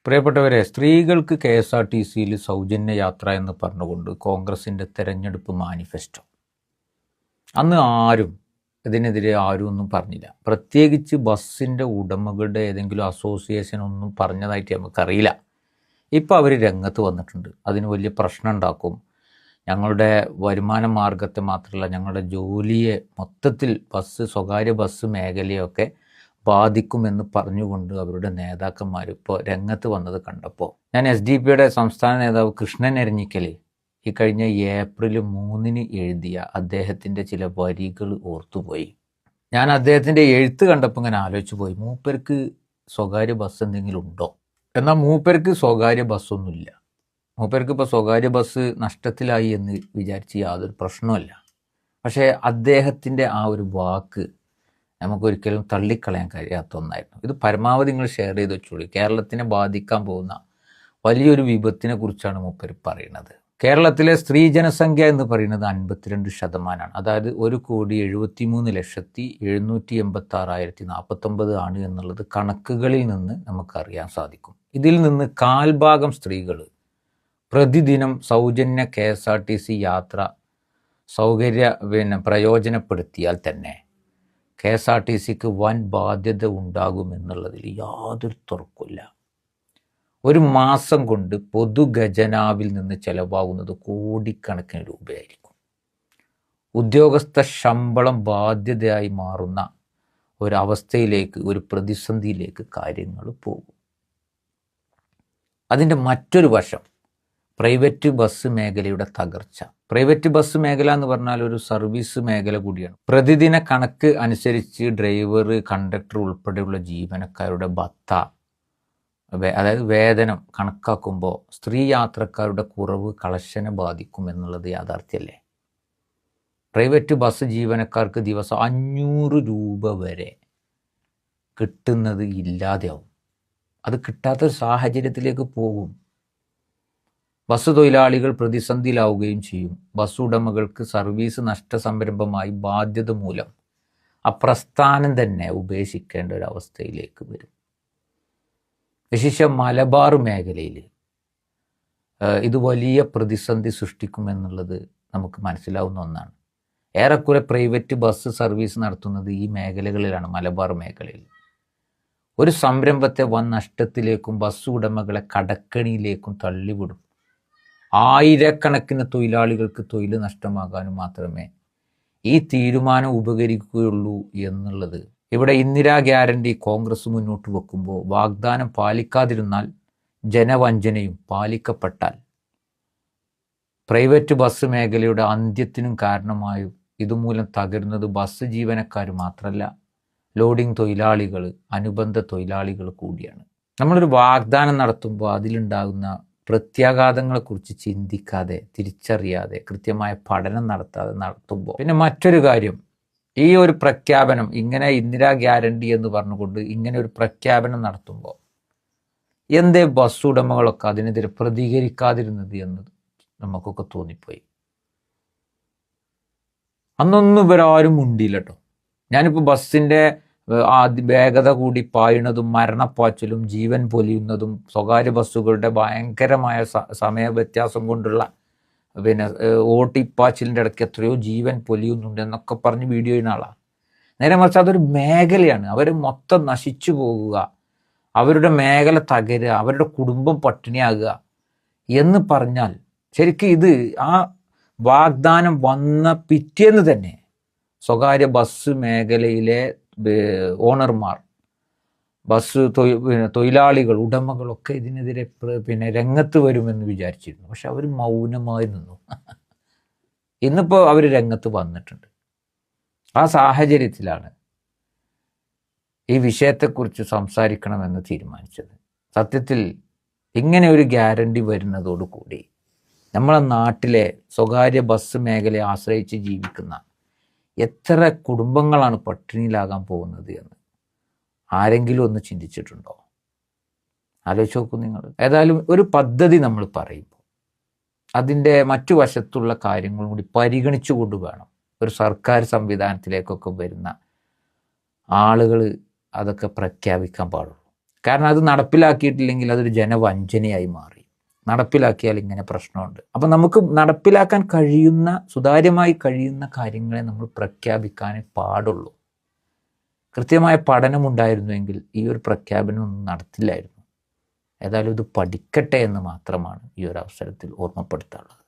പ്രിയപ്പെട്ടവരെ, സ്ത്രീകൾക്ക് KSRTCയിൽ സൗജന്യ യാത്ര എന്ന് പറഞ്ഞുകൊണ്ട് കോൺഗ്രസിൻ്റെ തെരഞ്ഞെടുപ്പ് മാനിഫെസ്റ്റോ. അന്ന് ഇതിനെതിരെ ആരും ഒന്നും പറഞ്ഞില്ല. പ്രത്യേകിച്ച് ബസ്സിൻ്റെ ഉടമകളുടെ ഏതെങ്കിലും അസോസിയേഷൻ ഒന്നും പറഞ്ഞതായിട്ട് നമുക്കറിയില്ല. ഇപ്പോൾ അവർ രംഗത്ത് വന്നിട്ടുണ്ട്. അതിന് വലിയ പ്രശ്നം ഉണ്ടാക്കും, ഞങ്ങളുടെ വരുമാന മാർഗത്തെ മാത്രമല്ല ഞങ്ങളുടെ ജോലിയെ മൊത്തത്തിൽ സ്വകാര്യ ബസ് മേഖലയൊക്കെ ബാധിക്കുമെന്ന് പറഞ്ഞുകൊണ്ട് അവരുടെ നേതാക്കന്മാർ ഇപ്പോൾ രംഗത്ത് വന്നത് കണ്ടപ്പോൾ ഞാൻ SDP സംസ്ഥാന നേതാവ് കൃഷ്ണൻ എരഞ്ഞിക്കൽ ഈ കഴിഞ്ഞ ഏപ്രിൽ 3 എഴുതിയ അദ്ദേഹത്തിൻ്റെ ചില വരികൾ ഓർത്തുപോയി. ഞാൻ അദ്ദേഹത്തിൻ്റെ എഴുത്ത് കണ്ടപ്പോൾ ഇങ്ങനെ ആലോചിച്ച് പോയി, മൂപ്പർക്ക് സ്വകാര്യ ബസ് എന്തെങ്കിലും ഉണ്ടോ? എന്നാൽ മൂപ്പർക്ക് സ്വകാര്യ ബസ്സൊന്നുമില്ല. മൂപ്പർക്ക് ഇപ്പോൾ സ്വകാര്യ ബസ് നഷ്ടത്തിലായി എന്ന് വിചാരിച്ച് യാതൊരു പ്രശ്നവുമില്ല. പക്ഷേ അദ്ദേഹത്തിൻ്റെ ആ ഒരു വാക്ക് നമുക്കൊരിക്കലും തള്ളിക്കളയാൻ കഴിയാത്ത ഒന്നായിരുന്നു. ഇത് പരമാവധി നിങ്ങൾ ഷെയർ ചെയ്ത് വെച്ചോളൂ. കേരളത്തിനെ ബാധിക്കാൻ പോകുന്ന വലിയൊരു വിപത്തിനെ കുറിച്ചാണ് മൂപ്പർ പറയുന്നത്. കേരളത്തിലെ സ്ത്രീ ജനസംഖ്യ എന്ന് പറയുന്നത് 52%. അതായത് 1,73,786,049 ആണ് എന്നുള്ളത് കണക്കുകളിൽ നിന്ന് നമുക്കറിയാൻ സാധിക്കും. ഇതിൽ നിന്ന് 1/4 സ്ത്രീകൾ പ്രതിദിനം സൗജന്യ KSRTC യാത്ര പ്രയോജനപ്പെടുത്തിയാൽ തന്നെ KSRTCക്ക് വൻ ബാധ്യത ഉണ്ടാകുമെന്നുള്ളതിൽ യാതൊരു തർക്കമില്ല. ഒരു മാസം കൊണ്ട് പൊതുഖജനാവിൽ നിന്ന് ചെലവാകുന്നത് കോടിക്കണക്കിന് രൂപയായിരിക്കും. ഉദ്യോഗസ്ഥ ശമ്പളം ബാധ്യതയായി മാറുന്ന ഒരവസ്ഥയിലേക്ക്, ഒരു പ്രതിസന്ധിയിലേക്ക് കാര്യങ്ങൾ പോകും. അതിൻ്റെ മറ്റൊരു വശം പ്രൈവറ്റ് ബസ് മേഖലയുടെ തകർച്ച. പ്രൈവറ്റ് ബസ് മേഖല എന്ന് പറഞ്ഞാൽ ഒരു സർവീസ് മേഖല കൂടിയാണ്. പ്രതിദിന കണക്ക് അനുസരിച്ച് ഡ്രൈവർ, കണ്ടക്ടർ ഉൾപ്പെടെയുള്ള ജീവനക്കാരുടെ ഭത്ത, അതായത് വേതനം കണക്കാക്കുമ്പോൾ സ്ത്രീ യാത്രക്കാരുടെ കുറവ് കളക്ഷനെ ബാധിക്കുമെന്നുള്ളത് യാഥാർത്ഥ്യമല്ലേ? പ്രൈവറ്റ് ബസ് ജീവനക്കാർക്ക് ദിവസം 500 രൂപ വരെ കിട്ടുന്നത് ഇല്ലാതെയാവും. അത് കിട്ടാത്തൊരു സാഹചര്യത്തിലേക്ക് പോകും. ബസ് തൊഴിലാളികൾ പ്രതിസന്ധിയിലാവുകയും ചെയ്യും. ബസ് ഉടമകൾക്ക് സർവീസ് നഷ്ടസംരംഭമായി ബാധ്യത മൂലം ആ പ്രസ്ഥാനം തന്നെ ഉപേക്ഷിക്കേണ്ട ഒരു അവസ്ഥയിലേക്ക് വരും. വിശേഷ മലബാർ മേഖലയിൽ ഇത് വലിയ പ്രതിസന്ധി സൃഷ്ടിക്കുമെന്നുള്ളത് നമുക്ക് മനസ്സിലാവുന്ന ഒന്നാണ്. ഏറെക്കുറെ പ്രൈവറ്റ് ബസ് സർവീസ് നടത്തുന്നത് ഈ മേഖലകളിലാണ്, മലബാർ മേഖലയിൽ. ഒരു സംരംഭത്തെ വൻ നഷ്ടത്തിലേക്കും ബസ് ഉടമകളെ കടക്കണിയിലേക്കും തള്ളിവിടും. ആയിരക്കണക്കിന് തൊഴിലാളികൾക്ക് തൊഴിൽ നഷ്ടമാകാനും മാത്രമേ ഈ തീരുമാനം ഉപകരിക്കുകയുള്ളൂ എന്നുള്ളത്. ഇവിടെ ഇന്ദിരാ ഗ്യാരണ്ടി കോൺഗ്രസ് മുന്നോട്ട് വെക്കുമ്പോൾ വാഗ്ദാനം പാലിക്കാതിരുന്നാൽ ജനവഞ്ചനയും, പാലിക്കപ്പെട്ടാൽ പ്രൈവറ്റ് ബസ് മേഖലയുടെ അന്ത്യത്തിനും കാരണമായും ഇതുമൂലം തകരുന്നത് ബസ് ജീവനക്കാർ മാത്രമല്ല, ലോഡിംഗ് തൊഴിലാളികൾ, അനുബന്ധ തൊഴിലാളികൾ കൂടിയാണ്. നമ്മളൊരു വാഗ്ദാനം നടത്തുമ്പോൾ അതിലുണ്ടാകുന്ന പ്രത്യാഘാതങ്ങളെക്കുറിച്ച് ചിന്തിക്കാതെ, തിരിച്ചറിയാതെ, കൃത്യമായ പഠനം നടത്തുമ്പോൾ പിന്നെ മറ്റൊരു കാര്യം, ഈ ഒരു പ്രഖ്യാപനം ഇങ്ങനെ ഇന്ദിരാ ഗ്യാരണ്ടി എന്ന് പറഞ്ഞുകൊണ്ട് ഇങ്ങനെ ഒരു പ്രഖ്യാപനം നടത്തുമ്പോൾ എന്തേ ബസ് ഉടമകളൊക്കെ അതിനെതിരെ പ്രതികരിക്കാതിരുന്നത് എന്ന് നമുക്കൊക്കെ തോന്നിപ്പോയി. അന്നൊന്നും ഇവരാരും മുണ്ടിയില്ല കേട്ടോ. ഞാനിപ്പോൾ ബസ്സിൻ്റെ വേഗത കൂടി പായുന്നതും, മരണപ്പാച്ചിലും, ജീവൻ പൊലിയുന്നതും, സ്വകാര്യ ബസ്സുകളുടെ ഭയങ്കരമായ സമയ വ്യത്യാസം കൊണ്ടുള്ള ഓട്ടിപ്പാച്ചിലിൻ്റെ ഇടയ്ക്ക് എത്രയോ ജീവൻ പൊലിയുന്നുണ്ട് എന്നൊക്കെ പറഞ്ഞ് വീഡിയോ ചെയ്യുന്ന ആളാണ്. നേരെ മറിച്ച് അതൊരു മേഖലയാണ്. അവർ മൊത്തം നശിച്ചു പോകുക, അവരുടെ മേഖല തകരുക, അവരുടെ കുടുംബം പട്ടിണിയാകുക എന്ന് പറഞ്ഞാൽ ശരിക്കും ഇത് ആ വാഗ്ദാനം വന്ന പിറ്റേന്ന് തന്നെ സ്വകാര്യ ബസ് മേഖലയിലെ ഓണർമാർ, ബസ് തൊഴിലാളികൾ, ഉടമകളൊക്കെ ഇതിനെതിരെ രംഗത്ത് വരുമെന്ന് വിചാരിച്ചിരുന്നു. പക്ഷെ അവർ മൗനമായി നിന്നു. ഇന്നിപ്പോൾ അവർ രംഗത്ത് വന്നിട്ടുണ്ട്. ആ സാഹചര്യത്തിലാണ് ഈ വിഷയത്തെക്കുറിച്ച് സംസാരിക്കണമെന്ന് തീരുമാനിച്ചത്. സത്യത്തിൽ ഇങ്ങനെ ഒരു ഗ്യാരണ്ടി വരുന്നതോടുകൂടി നമ്മളെ നാട്ടിലെ സ്വകാര്യ ബസ് മേഖലയെ ആശ്രയിച്ച് ജീവിക്കുന്ന എത്ര കുടുംബങ്ങളാണ് പട്ടിണിയിലാകാൻ പോകുന്നത് എന്ന് ആരെങ്കിലും ഒന്ന് ചിന്തിച്ചിട്ടുണ്ടോ? ആലോചിച്ച് നോക്കൂ നിങ്ങൾ. ഏതായാലും ഒരു പദ്ധതി നമ്മൾ പറയുമ്പോൾ അതിൻ്റെ മറ്റു വശത്തുള്ള കാര്യങ്ങളും കൂടി പരിഗണിച്ചുകൊണ്ട് വേണം ഒരു സർക്കാർ സംവിധാനത്തിലേക്കൊക്കെ വരുന്ന ആളുകൾ അതൊക്കെ പ്രഖ്യാപിക്കാൻ പാടുള്ളൂ. കാരണം അത് നടപ്പിലാക്കിയിട്ടില്ലെങ്കിൽ അതൊരു ജനവഞ്ചനയായി മാറി. നടപ്പിലാക്കിയാൽ ഇങ്ങനെ പ്രശ്നമുണ്ട്. അപ്പം നമുക്ക് നടപ്പിലാക്കാൻ കഴിയുന്ന, സുതാര്യമായി കഴിയുന്ന കാര്യങ്ങളെ നമ്മൾ പ്രഖ്യാപിക്കാനേ പാടുള്ളൂ. കൃത്യമായ പഠനമുണ്ടായിരുന്നുവെങ്കിൽ ഈ ഒരു പ്രഖ്യാപനം ഒന്നും നടത്തില്ലായിരുന്നു. ഏതായാലും ഇത് പഠിക്കട്ടെ എന്ന് മാത്രമാണ് ഈ ഒരു അവസരത്തിൽ ഓർമ്മപ്പെടുത്താനുള്ളത്.